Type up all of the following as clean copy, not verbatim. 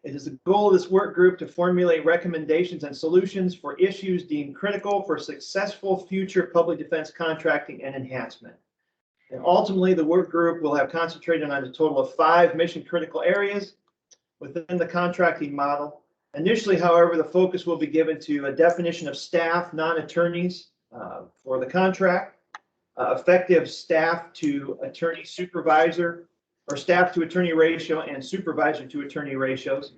It is the goal of this work group to formulate recommendations and solutions for issues deemed critical for successful future public defense contracting and enhancement. And ultimately, the work group will have concentrated on a total of 5 mission critical areas within the contracting model. Initially, however, the focus will be given to a definition of staff, non-attorneys for the contract, effective staff to attorney supervisor, or staff to attorney ratio and supervisor to attorney ratios.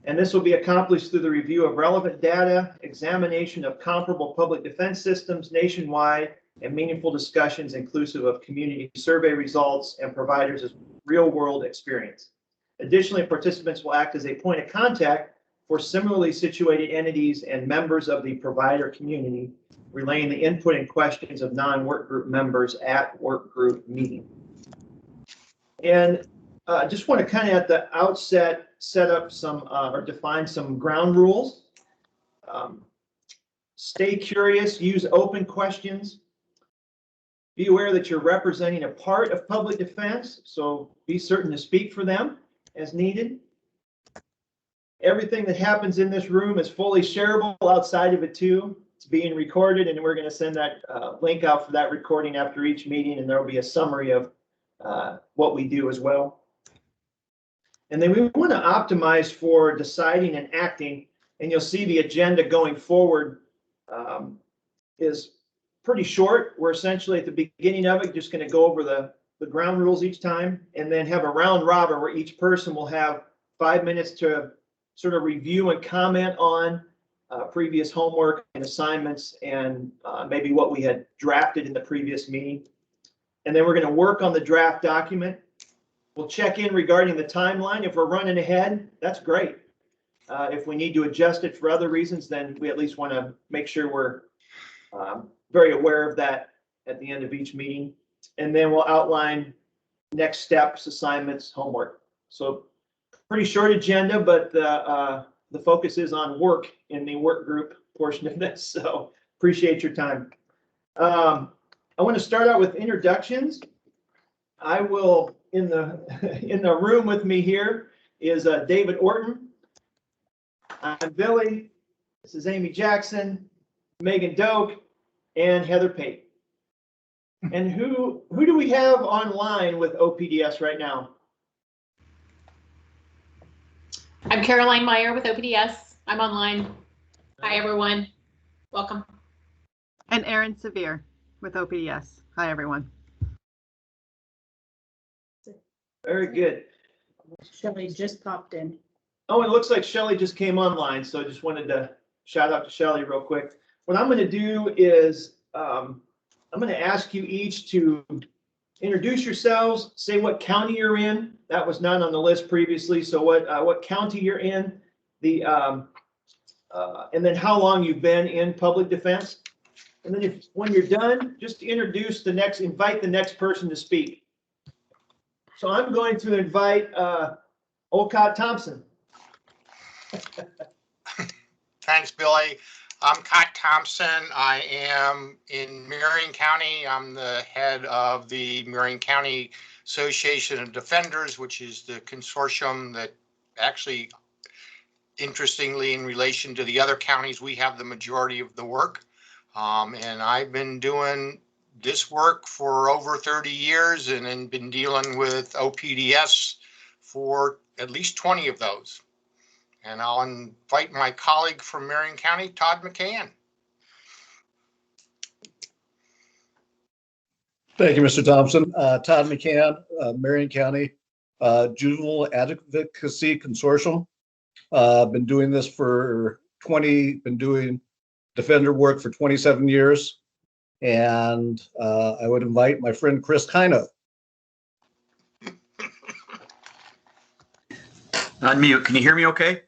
And this will be accomplished through the review of relevant data, examination of comparable public defense systems nationwide, and meaningful discussions inclusive of community survey results and providers' real-world experience. Additionally, participants will act as a point of contact for similarly situated entities and members of the provider community, relaying the input and questions of non-work group members at work group meeting. And just want to kind of at the outset set up some or define some ground rules. Stay curious, use open questions. Be aware that you're representing a part of public defense, so be certain to speak for them as needed. Everything that happens in this room is fully shareable outside of it too. It's being recorded, and we're going to send that link out for that recording after each meeting, and there will be a summary of what we do as well. And then we want to optimize for deciding and acting, and you'll see the agenda going forward is pretty short. We're essentially at the beginning of it just going to go over the ground rules each time, and then have a round robin where each person will have 5 minutes to sort of review and comment on previous homework and assignments and maybe what we had drafted in the previous meeting. And then we're going to work on the draft document. We'll check in regarding the timeline. If we're running ahead, that's great. If we need to adjust it for other reasons, then we at least want to make sure we're very aware of that at the end of each meeting. And then we'll outline next steps, assignments, homework. So pretty short agenda, but the focus is on work in the work group portion of this. So appreciate your time. I want to start out with introductions. I will, in the room with me here is David Orton. I'm Billy. This is Amy Jackson, Megan Doak, and Heather Pate. And who do we have online with OPDS right now? I'm Caroline Meyer with OPDS. I'm online. Hi, everyone. Welcome. And Erin Severe with OPDS. Hi, everyone. Very good. Shelley just popped in. Oh, it looks like Shelley just came online, so I just wanted to shout out to Shelley real quick. What I'm going to do is I'm going to ask you each to introduce yourselves, say what county you're in. That was not on the list previously, so what county you're in, and then how long you've been in public defense. And then when you're done, just introduce invite the next person to speak. So I'm going to invite Olcott Thompson. Thanks, Billy. I'm Cott Thompson. I am in Marion County. I'm the head of the Marion County Association of Defenders, which is the consortium that actually, interestingly, in relation to the other counties, we have the majority of the work. And I've been doing this work for over 30 years and then been dealing with OPDS for at least 20 of those. And I'll invite my colleague from Marion County, Todd McCann. Thank you, Mr. Thompson. Todd McCann, Marion County Juvenile Advocacy Consortium. Been doing this for been doing defender work for 27 years. And I would invite my friend Chris Kino. Unmute. Can you hear me okay?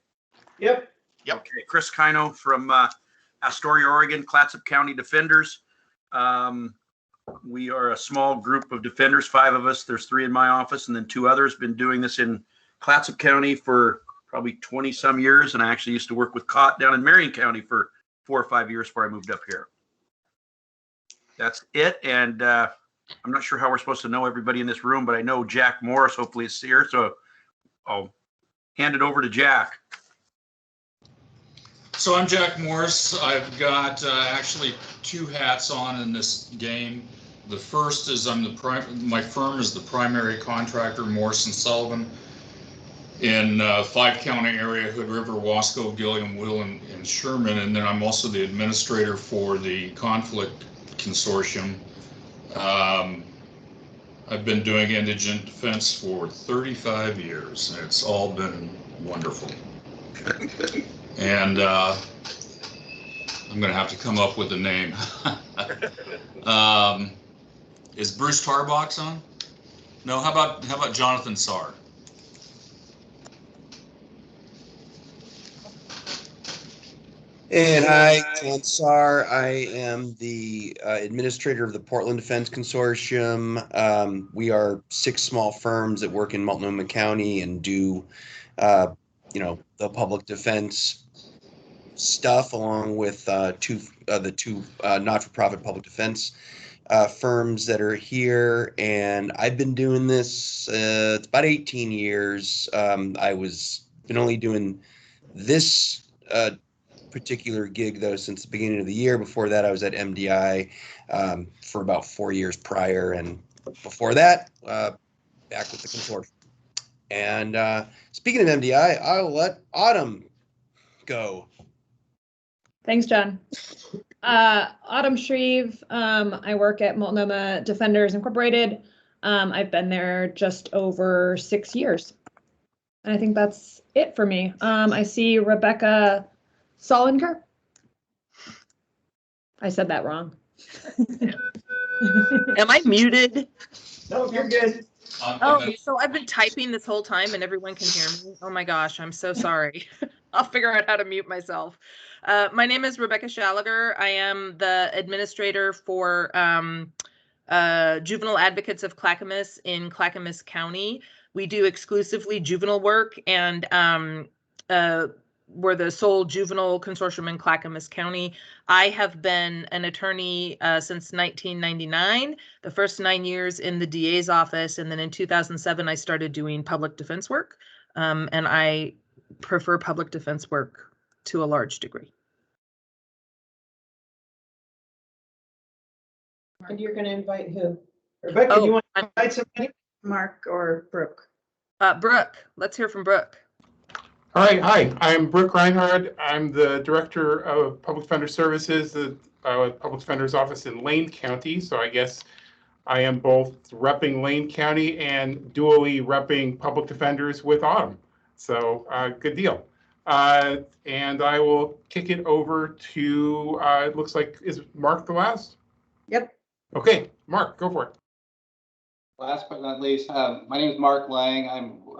Yep. Yep. Okay. Chris Kino from Astoria, Oregon, Clatsop County Defenders. We are a small group of defenders, 5 of us. There's 3 in my office and then 2 others. Been doing this in Clatsop County for probably 20 some years. And I actually used to work with Cott down in Marion County for 4 or 5 years before I moved up here. That's it. And I'm not sure how we're supposed to know everybody in this room, but I know Jack Morris hopefully is here. So I'll hand it over to Jack. So I'm Jack Morse. I've got actually two hats on in this game. The first is my firm is the primary contractor, Morse and Sullivan, in 5-county area, Hood River, Wasco, Gilliam, Will, and Sherman. And then I'm also the administrator for the conflict consortium. I've been doing indigent defense for 35 years, and it's all been wonderful. And I'm going to have to come up with a name. Is Bruce Tarbox on? No. How about Jonathan Sarr? And hi, John Sarr. I am the administrator of the Portland Defense Consortium. We are 6 small firms that work in Multnomah County and do, the public defense stuff, along with the two not-for-profit public defense firms that are here. And I've been doing this. It's about 18 years. I was been only doing this particular gig though since the beginning of the year. Before that, I was at MDI for about 4 years prior, and before that, back with the consortium. And speaking of MDI, I'll let Autumn go. Thanks, John. Autumn Shreve. I work at Multnomah Defenders Incorporated. I've been there just over 6 years. And I think that's it for me. I see Rebecca Solinger. I said that wrong. Am I muted? No, you're good. Oh, so I've been typing this whole time and everyone can hear me. Oh my gosh, I'm so sorry. I'll figure out how to mute myself. My name is Rebecca Schalliger. I am the administrator for Juvenile Advocates of Clackamas in Clackamas County. We do exclusively juvenile work, and we're the sole juvenile consortium in Clackamas County. I have been an attorney since 1999, the first 9 years in the DA's office, and then in 2007 I started doing public defense work, and I prefer public defense work to a large degree. And you're going to invite who? Rebecca, you want to invite somebody? Mark or Brooke? Brooke, let's hear from Brooke. All right, hi, I'm Brooke Reinhardt. I'm the Director of Public Defender Services, the Public Defender's Office in Lane County. So I guess I am both repping Lane County and dually repping public defenders with Autumn. So good deal. And I will kick it over to, it looks like, is Mark the last? Yep. Okay, Mark, go for it. Last but not least, my name is Mark Lang.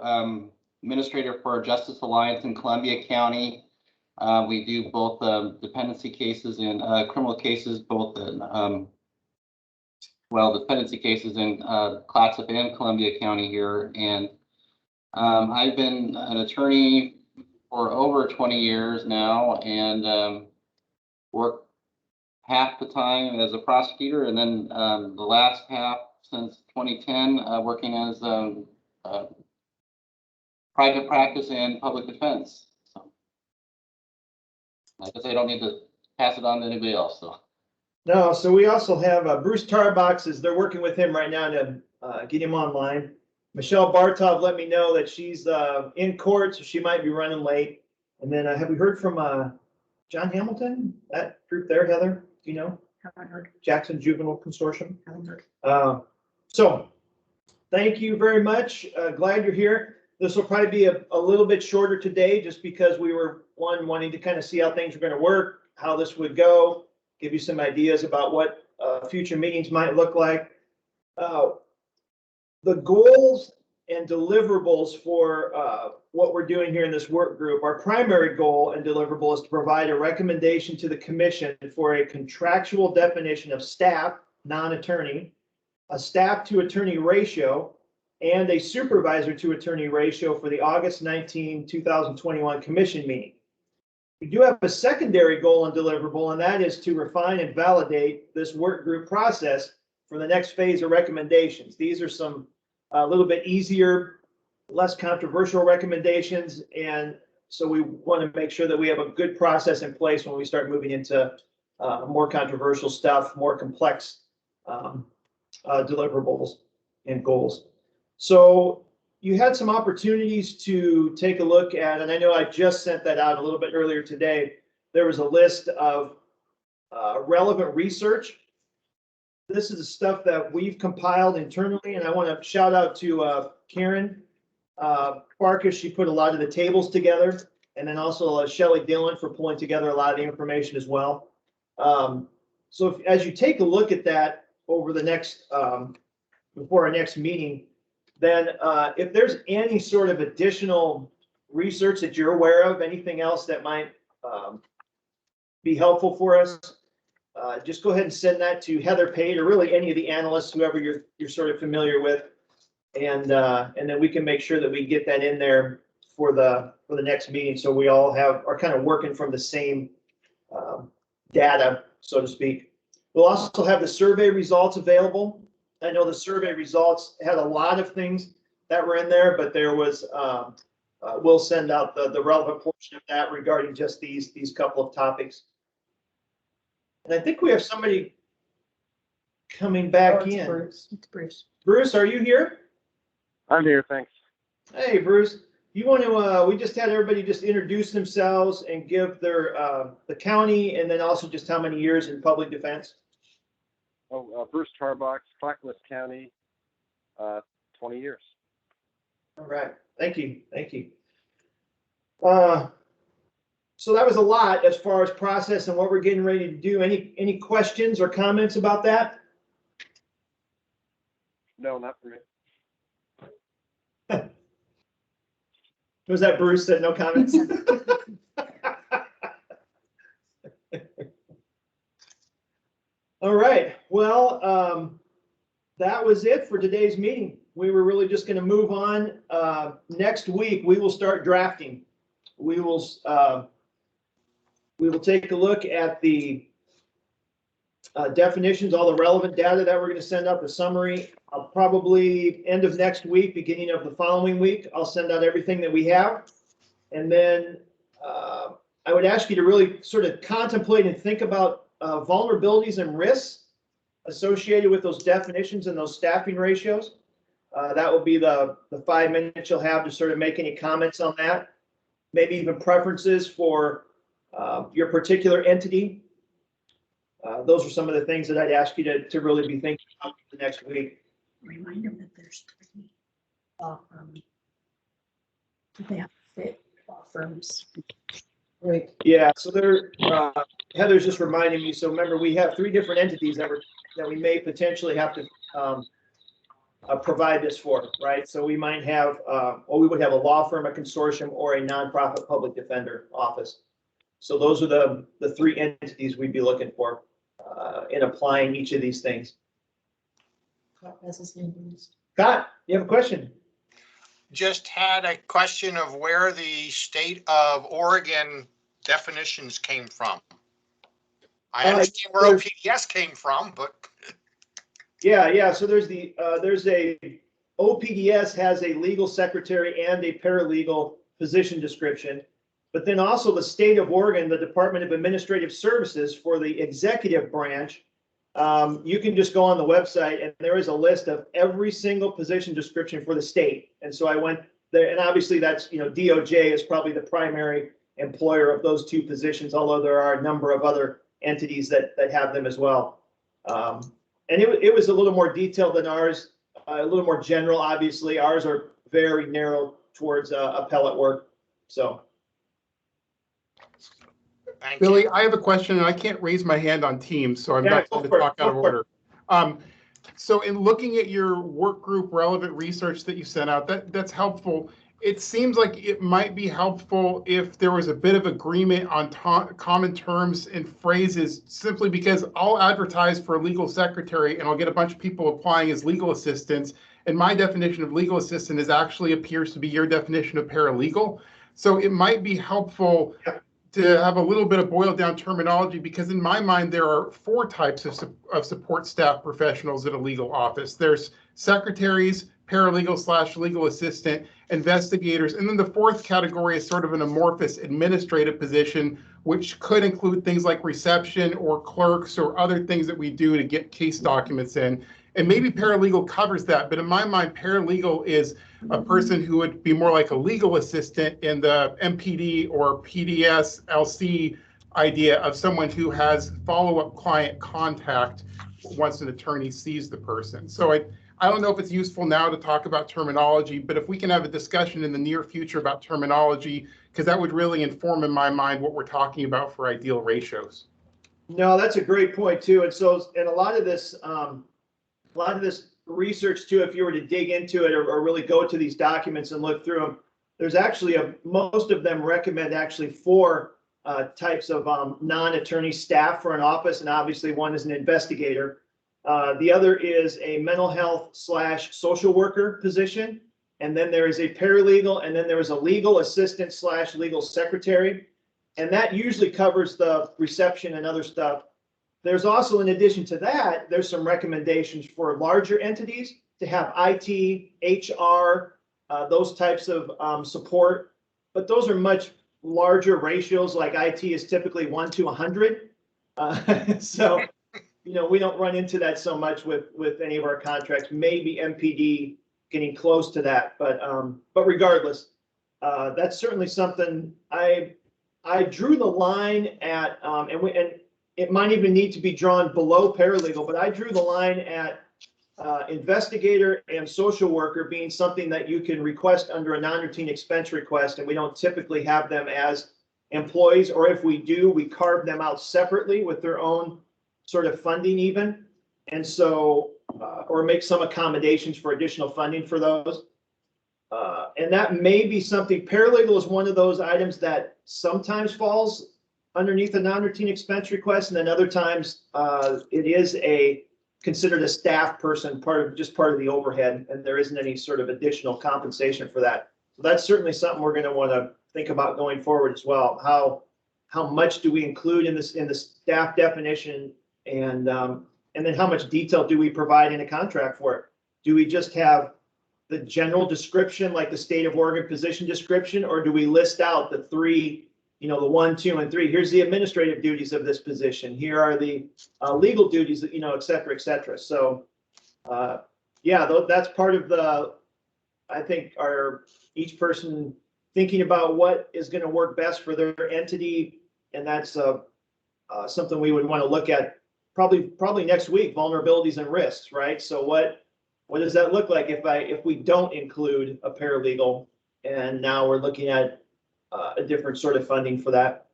I'm administrator for Justice Alliance in Columbia County. We do both dependency cases and criminal cases, both in, dependency cases in Clatsop and Columbia County here. And I've been an attorney for over 20 years now, and work half the time as a prosecutor, and then the last half since 2010 working as private practice and public defense. So I guess I don't need to pass it on to anybody else. So No, so we also have Bruce Tarbox. They're working with him right now to get him online. Michelle Bartov let me know that she's in court, so she might be running late. And then have we heard from John Hamilton, that group there, Heather? Do you know? Haven't heard. Jackson Juvenile Consortium. Haven't heard. So thank you very much. Glad you're here. This will probably be a little bit shorter today, just because we were wanting to kind of see how things are going to work, how this would go, give you some ideas about what future meetings might look like. The goals and deliverables for what we're doing here in this work group, our primary goal and deliverable is to provide a recommendation to the commission for a contractual definition of staff, non-attorney, a staff to attorney ratio, and a supervisor to attorney ratio for the August 19, 2021 commission meeting. We do have a secondary goal and deliverable, and that is to refine and validate this work group process for the next phase of recommendations. These are some a little bit easier less controversial recommendations. And so we want to make sure that we have a good process in place when we start moving into more controversial stuff, more complex deliverables and goals. So you had some opportunities to take a look at, and I know I just sent that out a little bit earlier today. There was a list of relevant research. This is the stuff that we've compiled internally, and I want to shout out to Karen Farkas. She put a lot of the tables together, and then also Shelley Dillon for pulling together a lot of the information as well. So as you take a look at that over the next, before our next meeting, then if there's any sort of additional research that you're aware of, anything else that might be helpful for us, just go ahead and send that to Heather Pate or really any of the analysts, whoever you're sort of familiar with, and then we can make sure that we get that in there for the next meeting, so we all are kind of working from the same data, so to speak. We'll also have the survey results available. I know the survey results had a lot of things that were in there, but there was we'll send out the relevant portion of that regarding just these couple of topics. And I think we have somebody coming back in. Bruce. It's Bruce. Bruce, are you here? I'm here, thanks. Hey, Bruce. You want to? We just had everybody just introduce themselves and give their the county, and then also just how many years in public defense. Oh, Bruce Tarbox, Clackamas County, 20 years. All right. Thank you. Thank you. So that was a lot as far as process and what we're getting ready to do. Any questions or comments about that? No, not for me. Was that Bruce said no comments? All right. Well, that was it for today's meeting. We were really just going to move on. Next week, we will start drafting. We will take a look at the definitions, all the relevant data that we're going to send out, the summary. Probably end of next week, beginning of the following week, I'll send out everything that we have. And then I would ask you to really sort of contemplate and think about vulnerabilities and risks associated with those definitions and those staffing ratios. That will be the 5 minutes you'll have to sort of make any comments on that. Maybe even preferences for your particular entity. Those are some of the things that I'd ask you to really be thinking about the next week. Remind them that there's 3 law firms. They have to fit law firms. Right. Yeah, so Heather's just reminding me. So remember, we have 3 different entities that we may potentially have to provide this for, right? So we might have, or we would have a law firm, a consortium, or a nonprofit public defender office. So those are the 3 entities we'd be looking for in applying each of these things. Scott, you have a question? Just had a question of where the state of Oregon definitions came from. I understand where OPDS came from, but. Yeah. So there's OPDS has a legal secretary and a paralegal position description, but then also the state of Oregon, the Department of Administrative Services for the executive branch. You can just go on the website and there is a list of every single position description for the state. And so I went there, and obviously that's, DOJ is probably the primary employer of those 2 positions, although there are a number of other entities that have them as well. And it was a little more detailed than ours, a little more general, obviously. Ours are very narrow towards appellate work, so. Thank Billy, you. I have a question, and I can't raise my hand on Teams, so I'm not going to talk out of order. So in looking at your work group relevant research that you sent out, that's helpful. It seems like it might be helpful if there was a bit of agreement on common terms and phrases, simply because I'll advertise for a legal secretary and I'll get a bunch of people applying as legal assistants. And my definition of legal assistant appears to be your definition of paralegal. So it might be helpful to have a little bit of boiled down terminology, because in my mind, there are 4 types of support staff professionals at a legal office. There's secretaries, paralegal / legal assistant, investigators. And then the fourth category is sort of an amorphous administrative position, which could include things like reception or clerks or other things that we do to get case documents in. And maybe paralegal covers that, but in my mind, paralegal is a person who would be more like a legal assistant in the MPD or PDS LC idea of someone who has follow-up client contact once an attorney sees the person. So I don't know if it's useful now to talk about terminology, but if we can have a discussion in the near future about terminology, because that would really inform in my mind what we're talking about for ideal ratios. No, that's a great point too. And so, and a lot of this research too, if you were to dig into it or really go to these documents and look through them, there's actually most of them recommend actually 4 types of non-attorney staff for an office, and obviously one is an investigator. The other is a mental health / social worker position, and then there is a paralegal, and then there is a legal assistant / legal secretary, and that usually covers the reception and other stuff. There's also, in addition to that, there's some recommendations for larger entities to have IT, HR, those types of support, but those are much larger ratios. Like IT is typically 1 to 100. So, you know, we don't run into that so much with any of our contracts. Maybe MPD getting close to that, but regardless, that's certainly something I drew the line at, and it might even need to be drawn below paralegal, but I drew the line at investigator and social worker being something that you can request under a non-routine expense request, and we don't typically have them as employees, or if we do, we carve them out separately with their own sort of funding even, and so or make some accommodations for additional funding for those. And that may be something. Paralegal is one of those items that sometimes falls underneath a non-routine expense request, and then other times it is considered a staff person, part of the overhead, and there isn't any sort of additional compensation for that. So that's certainly something we're going to want to think about going forward as well. How much do we include in the staff definition, and then how much detail do we provide in a contract for it? Do we just have the general description, like the state of Oregon position description, or do we list out the 3, the 1, 2, and 3? Here's the administrative duties of this position. Here are the legal duties, et cetera, et cetera. So, yeah, that's part of I think each person thinking about what is going to work best for their entity, and that's something we would want to look at probably next week. Vulnerabilities and risks, right? So what does that look like if we don't include a paralegal, and now we're looking at a different sort of funding for that?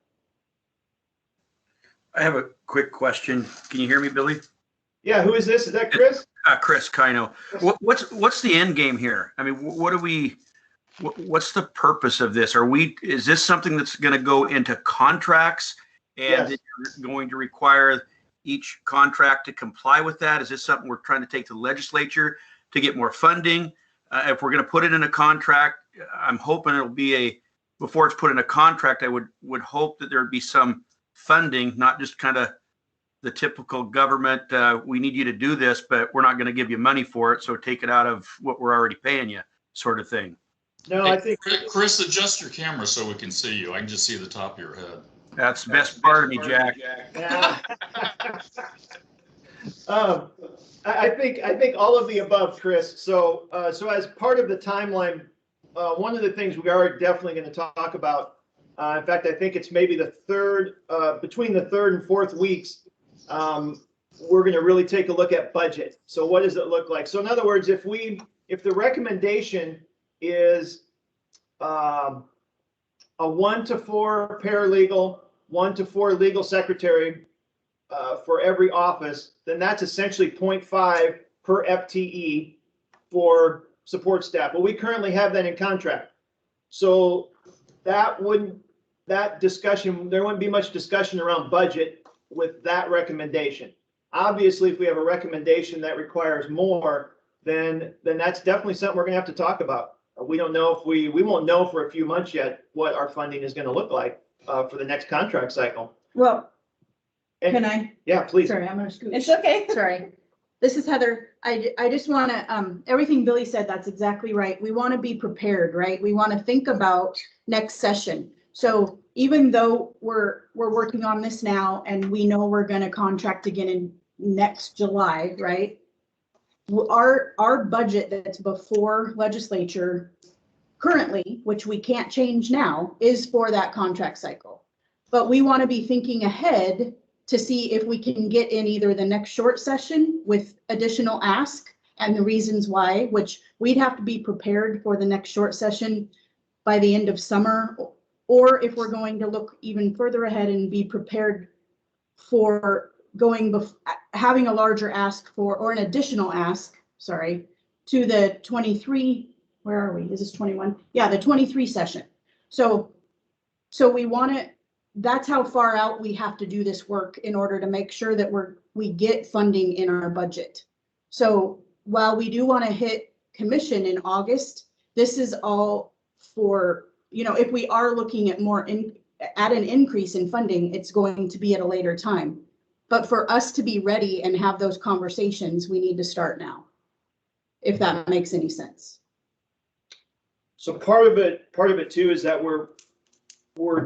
I have a quick question. Can you hear me, Billy? Yeah, who is this? Is that Chris? Chris Kino. What's the end game here? I mean, what's the purpose of this? Is this something that's going to go into contracts, and Yes. you're going to require each contract to comply with that? Is this something we're trying to take to the legislature to get more funding? If we're going to put it in a contract, I'm hoping it'll be before it's put in a contract, I would hope that there'd be some funding, not just kind of the typical government, we need you to do this, but we're not going to give you money for it, so take it out of what we're already paying you, sort of thing. No, Hey, I think Chris, adjust your camera so we can see you. I can just see the top of your head. That's the best part of me, Jack. Yeah. I think all of the above, Chris. So as part of the timeline, one of the things we are definitely going to talk about, in fact, I think it's maybe between the third and fourth weeks, we're going to really take a look at budget. So what does it look like? So in other words, if the recommendation is a 1 to 4 paralegal, 1 to 4 legal secretary for every office, then that's essentially 0.5 per FTE for support staff. Well, we currently have that in contract. So there wouldn't be much discussion around budget with that recommendation. Obviously, if we have a recommendation that requires more, then that's definitely something we're going to have to talk about. We don't know if we won't know for a few months yet what our funding is going to look like for the next contract cycle. Well, And- can I? Yeah, please. Sorry, I'm gonna scoot. It's okay. Sorry. This is Heather. I just want to, everything Billy said, that's exactly right. We want to be prepared, right? We want to think about next session. So even though we're working on this now and we know we're going to contract again in next July, right? Our budget that's before legislature currently, which we can't change now, is for that contract cycle. But we want to be thinking ahead to see if we can get in either the next short session with additional ask and the reasons why, which we'd have to be prepared for the next short session by the end of summer, or if we're going to look even further ahead and be prepared for having a larger ask for, or an additional ask, sorry, to the 23, where are we? Is this 21? Yeah, the 23 session. So we want to, that's how far out we have to do this work in order to make sure that we get funding in our budget. So while we do want to hit commission in August, this is all for, if we are looking at at an increase in funding, it's going to be at a later time. But for us to be ready and have those conversations, we need to start now, if that makes any sense. So part of it too is that we're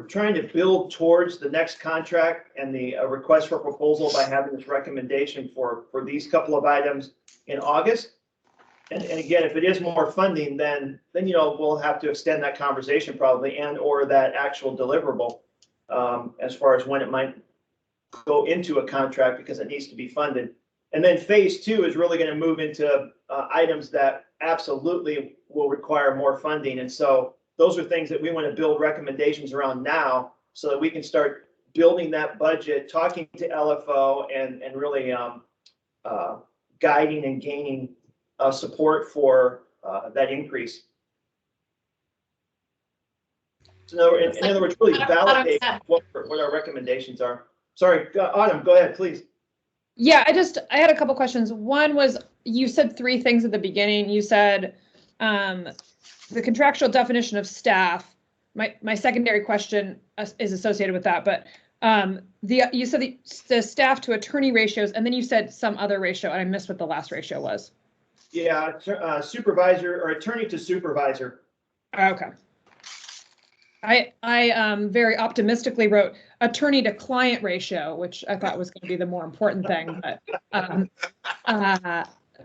trying to build towards the next contract and the request for proposal by having this recommendation for these couple of items in August. And again, if it is more funding, then we'll have to extend that conversation probably, and or that actual deliverable as far as when it might go into a contract, because it needs to be funded. And then phase 2 is really going to move into items that absolutely will require more funding. And so those are things that we want to build recommendations around now, so that we can start building that budget, talking to LFO, and really guiding and gaining support for that increase. So in other words, really validate what our recommendations are. Sorry, Autumn, go ahead, please. Yeah, I had a couple questions. One was, you said 3 things at the beginning. You said the contractual definition of staff. My secondary question is associated with that, but you said the staff to attorney ratios, and then you said some other ratio, and I missed what the last ratio was. Yeah, supervisor or attorney to supervisor. Okay. I very optimistically wrote attorney to client ratio, which I thought was going to be the more important thing, but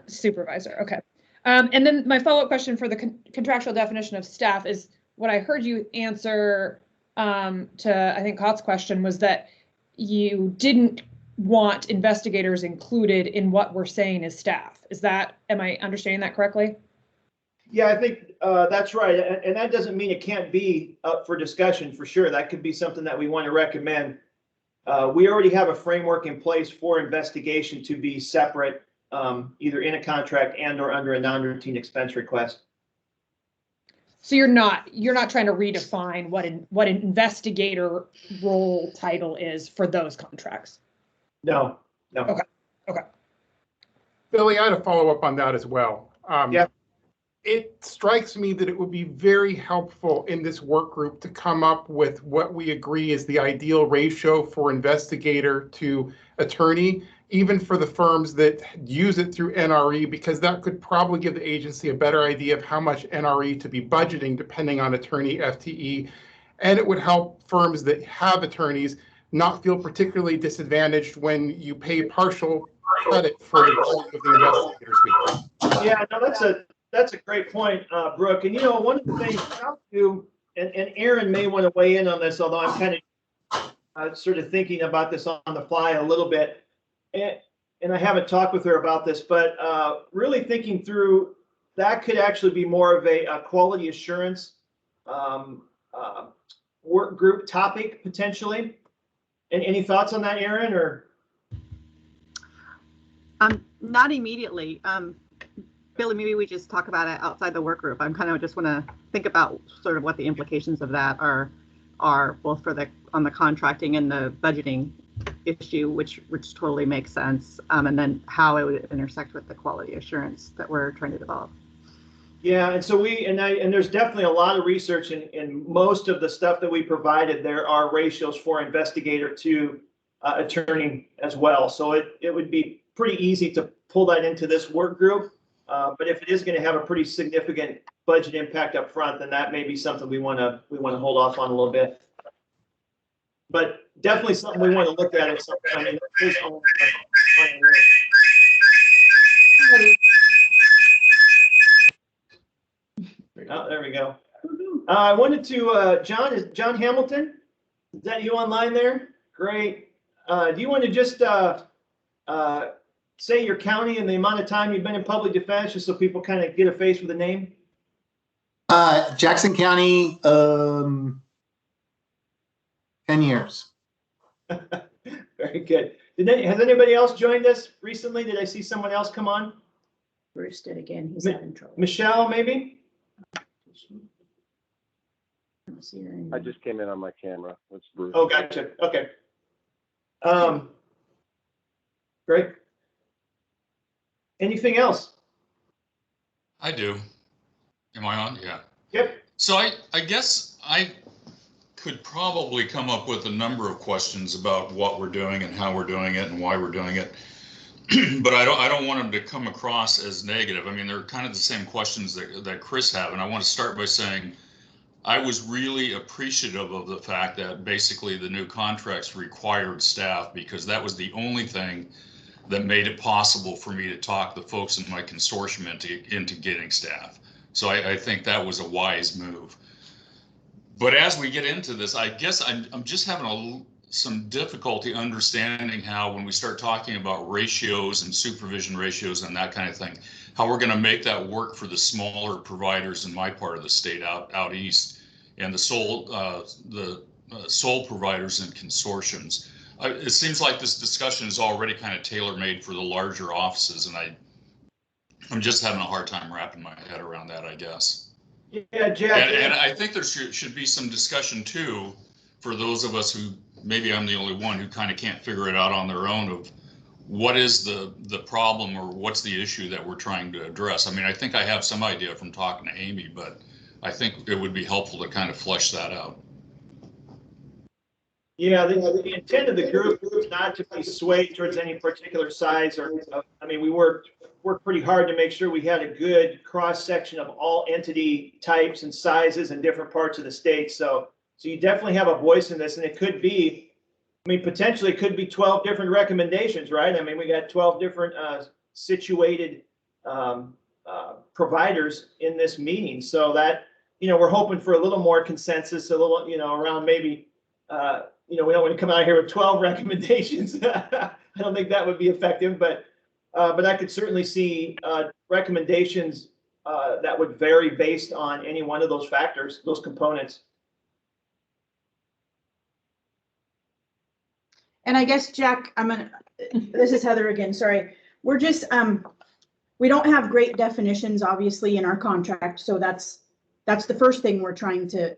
supervisor. Okay. And then my follow-up question for the contractual definition of staff is, what I heard you answer to, I think, Cott's question was that you didn't want investigators included in what we're saying is staff. Am I understanding that correctly? Yeah, I think that's right. And that doesn't mean it can't be up for discussion, for sure. That could be something that we want to recommend. We already have a framework in place for investigation to be separate, either in a contract and or under a non-routine expense request. So you're not trying to redefine what an investigator role title is for those contracts? No. Okay. Billy, I had a follow up on that as well. Yeah. It strikes me that it would be very helpful in this work group to come up with what we agree is the ideal ratio for investigator to attorney, even for the firms that use it through NRE, because that could probably give the agency a better idea of how much NRE to be budgeting depending on attorney FTE. And it would help firms that have attorneys not feel particularly disadvantaged when you pay partial credit for the work of the investigator's fee. Yeah, no, that's a great point, Brooke. And one of the things I'll do, and Aaron may want to weigh in on this, although I'm kind of sort of thinking about this on the fly a little bit, and I haven't talked with her about this, but really thinking through, that could actually be more of a quality assurance work group topic potentially. And any thoughts on that, Aaron? Or not immediately. Billy, maybe we just talk about it outside the work group. I'm kind of just want to think about sort of what the implications of that are both for on the contracting and the budgeting issue, which totally makes sense, and then how it would intersect with the quality assurance that we're trying to develop. Yeah, and so and there's definitely a lot of research in most of the stuff that we provided. There are ratios for investigator to attorney as well. So it would be pretty easy to pull that into this work group. But if it is going to have a pretty significant budget impact up front, then that may be something we want to hold off on a little bit. But definitely something we want to look at. I mean, it is on the list. Oh, there we go. I wanted to, John, is John Hamilton? Is that you online there? Great. Do you want to just say your county and the amount of time you've been in public defense, just so people kind of get a face with a name? Jackson County, 10 years. Very good. Has anybody else joined us recently? Did I see someone else come on? Bruce did again. He's having trouble. Michelle, maybe? I just came in on my camera. That's Bruce. Oh, gotcha. Okay. Great. Anything else? I do. Am I on? Yeah. Yep. So I guess I could probably come up with a number of questions about what we're doing and how we're doing it and why we're doing it. But I don't want them to come across as negative. I mean, they're kind of the same questions that Chris have. And I want to start by saying I was really appreciative of the fact that basically the new contracts required staff, because that was the only thing that made it possible for me to talk the folks in my consortium into getting staff. So I think that was a wise move. But as we get into this, I guess I'm just having some difficulty understanding how, when we start talking about ratios and supervision ratios and that kind of thing, how we're going to make that work for the smaller providers in my part of the state out east, and the sole providers and consortiums. It seems like this discussion is already kind of tailor-made for the larger offices, and I'm just having a hard time wrapping my head around that, I guess. Yeah, Jack. And I think there should be some discussion too, for those of us who, maybe I'm the only one who kind of can't figure it out on their own, of what is the problem or what's the issue that we're trying to address. I mean, I think I have some idea from talking to Amy, but I think it would be helpful to kind of flesh that out. Yeah, the intent of the group is not to be swayed towards any particular size, or, I mean, we worked pretty hard to make sure we had a good cross section of all entity types and sizes in different parts of the state. So you definitely have a voice in this, and it could be, I mean, potentially it could be 12 different recommendations, right? I mean, we got 12 different situated providers in this meeting. So that, we're hoping for a little more consensus, a little, around maybe, we don't want to come out here with 12 recommendations. I don't think that would be effective, but I could certainly see recommendations that would vary based on any one of those factors, those components. And I guess, Jack, this is Heather again, sorry. We're just, we don't have great definitions, obviously, in our contract. So that's the first thing we're trying to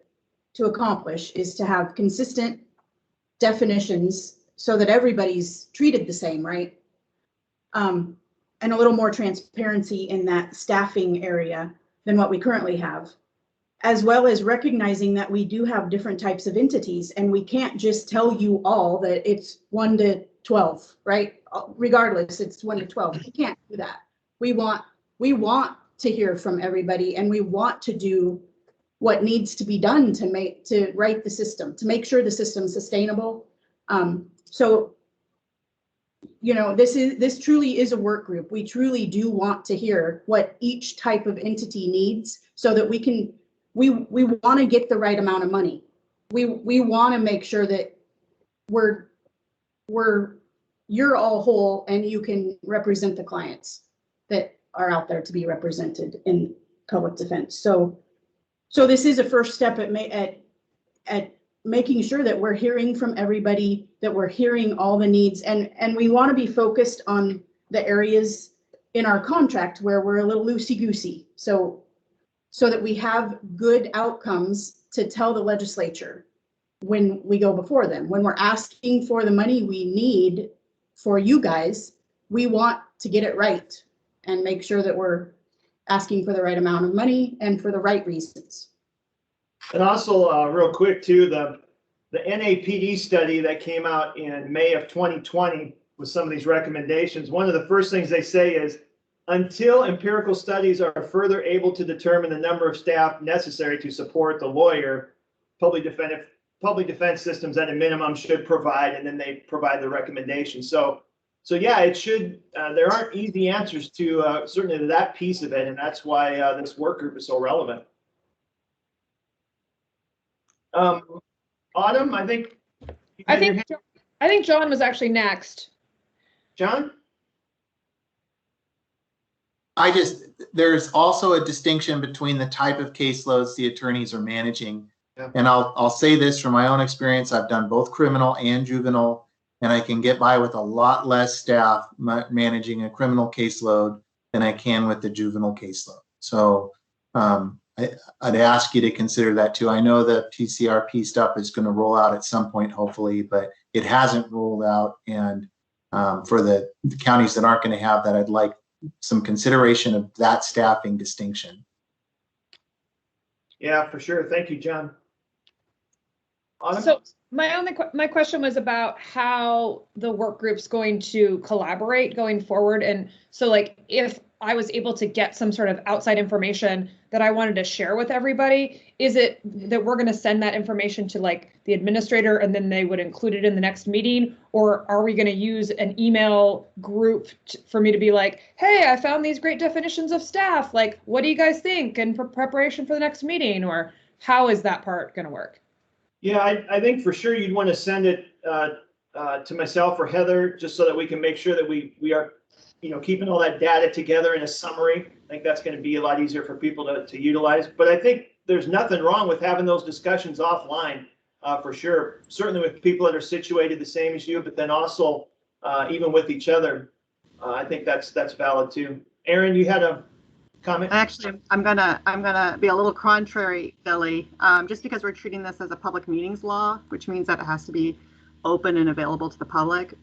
accomplish, is to have consistent definitions so that everybody's treated the same, right? And a little more transparency in that staffing area than what we currently have, as well as recognizing that we do have different types of entities, and we can't just tell you all that it's 1 to 12, right? Regardless, it's 1 to 12. We can't do that. We want to hear from everybody, and we want to do what needs to be done to write the system, to make sure the system's sustainable. So, this truly is a work group. We truly do want to hear what each type of entity needs, so that we want to get the right amount of money. We want to make sure that you're all whole and you can represent the clients that are out there to be represented in public defense. So this is a first step at making sure that we're hearing from everybody, that we're hearing all the needs, and we want to be focused on the areas in our contract where we're a little loosey-goosey. So that we have good outcomes to tell the legislature when we go before them. When we're asking for the money we need for you guys, we want to get it right and make sure that we're asking for the right amount of money and for the right reasons. And also, real quick too, the NAPD study that came out in May of 2020 with some of these recommendations. One of the first things they say is, until empirical studies are further able to determine the number of staff necessary to support the lawyer, public defense systems at a minimum should provide, and then they provide the recommendation. So yeah, it should, there aren't easy answers to certainly to that piece of it, and that's why this work group is so relevant. Autumn, I think. I think John was actually next. John? There's also a distinction between the type of caseloads the attorneys are managing. Yeah. And I'll say this from my own experience. I've done both criminal and juvenile, and I can get by with a lot less staff managing a criminal caseload than I can with the juvenile caseload. So I'd ask you to consider that too. I know the PCRP stuff is going to roll out at some point, hopefully, but it hasn't rolled out. And for the counties that aren't going to have that, I'd like some consideration of that staffing distinction. Yeah, for sure. Thank you, John. Autumn? So my question was about how the work group's going to collaborate going forward. And so like, if I was able to get some sort of outside information that I wanted to share with everybody, is it that we're going to send that information to like the administrator and then they would include it in the next meeting? Or are we going to use an email group for me to be like, hey, I found these great definitions of staff. Like, what do you guys think? And for preparation for the next meeting, or how is that part going to work? Yeah, I think for sure you'd want to send it to myself or Heather, just so that we can make sure that we are, keeping all that data together in a summary. I think that's going to be a lot easier for people to utilize. But I think there's nothing wrong with having those discussions offline, for sure. Certainly with people that are situated the same as you, but then also even with each other. I think that's valid too. Aaron, you had a comment? Actually, I'm gonna be a little contrary, Billy, just because we're treating this as a public meetings law, which means that it has to be open and available to the public.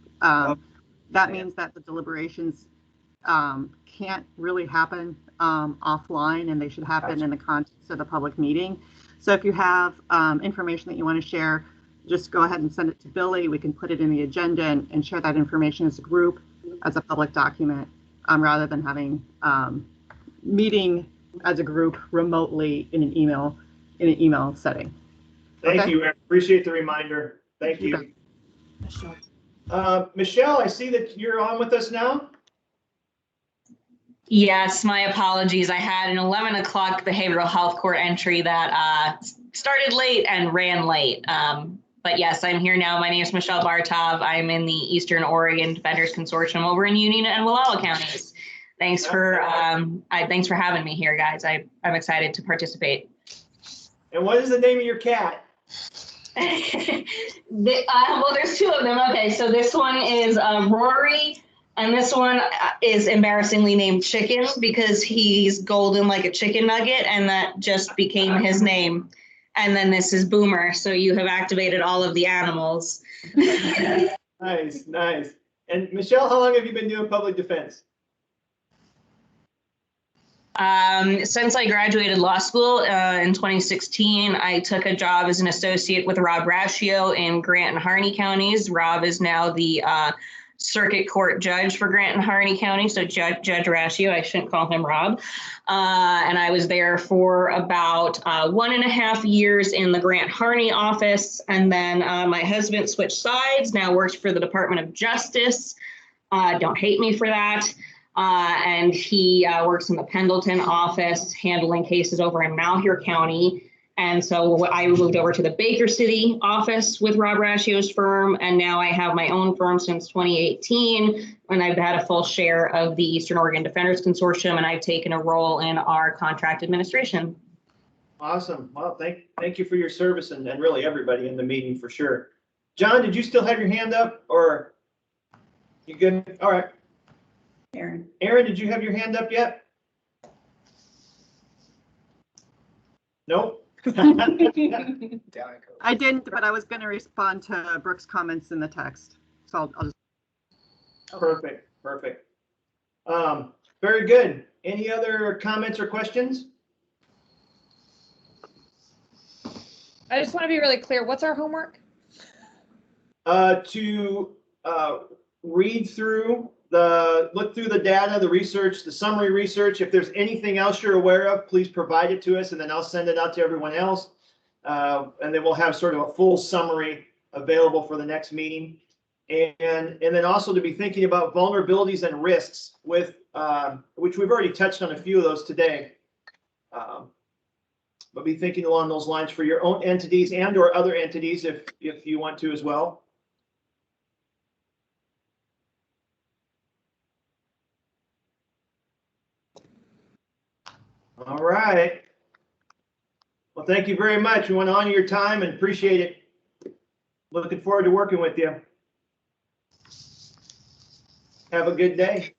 That means that the deliberations can't really happen offline, and they should happen in the context of the public meeting. So if you have information that you want to share, just go ahead and send it to Billy. We can put it in the agenda and share that information as a group, as a public document, rather than having meeting as a group remotely in an email setting. Thank you, Aaron. Appreciate the reminder. Thank you. Michelle, I see that you're on with us now. Yes, my apologies. I had an 11 o'clock behavioral health court entry that started late and ran late. But yes, I'm here now. My name is Michelle Bartov. I'm in the Eastern Oregon Defenders Consortium over in Union and Wallowa counties. Thanks for having me here, guys. I'm excited to participate. And what is the name of your cat? Well, there's two of them. Okay, so this one is Rory, and this one is embarrassingly named Chicken because he's golden like a chicken nugget, and that just became his name. And then this is Boomer. So you have activated all of the animals. Nice, nice. And Michelle, how long have you been doing public defense? Since I graduated law school in 2016, I took a job as an associate with Rob Rashio in Grant and Harney counties. Rob is now the circuit court judge for Grant and Harney County, so Judge Rashio, I shouldn't call him Rob. And I was there for about 1.5 years in the Grant Harney office, and then my husband switched sides, now works for the Department of Justice. Don't hate me for that. And he works in the Pendleton office, handling cases over in Malheur County. And so I moved over to the Baker City office with Rob Rashio's firm. And now I have my own firm since 2018. And I've had a full share of the Eastern Oregon Defenders Consortium, and I've taken a role in our contract administration. Awesome. Well, thank you for your service, and really everybody in the meeting for sure. John, did you still have your hand up, or you good? All right. Aaron, did you have your hand up yet? Nope. I didn't, but I was going to respond to Brooke's comments in the text. So I'll just. Perfect. Very good. Any other comments or questions? I just want to be really clear. What's our homework? To look through the data, the research, the summary research. If there's anything else you're aware of, please provide it to us, and then I'll send it out to everyone else. And then we'll have sort of a full summary available for the next meeting. And then also to be thinking about vulnerabilities and risks with, which we've already touched on a few of those today. But be thinking along those lines for your own entities and or other entities if you want to as well. All right. Well, thank you very much. We want to honor your time and appreciate it. Looking forward to working with you. Have a good day.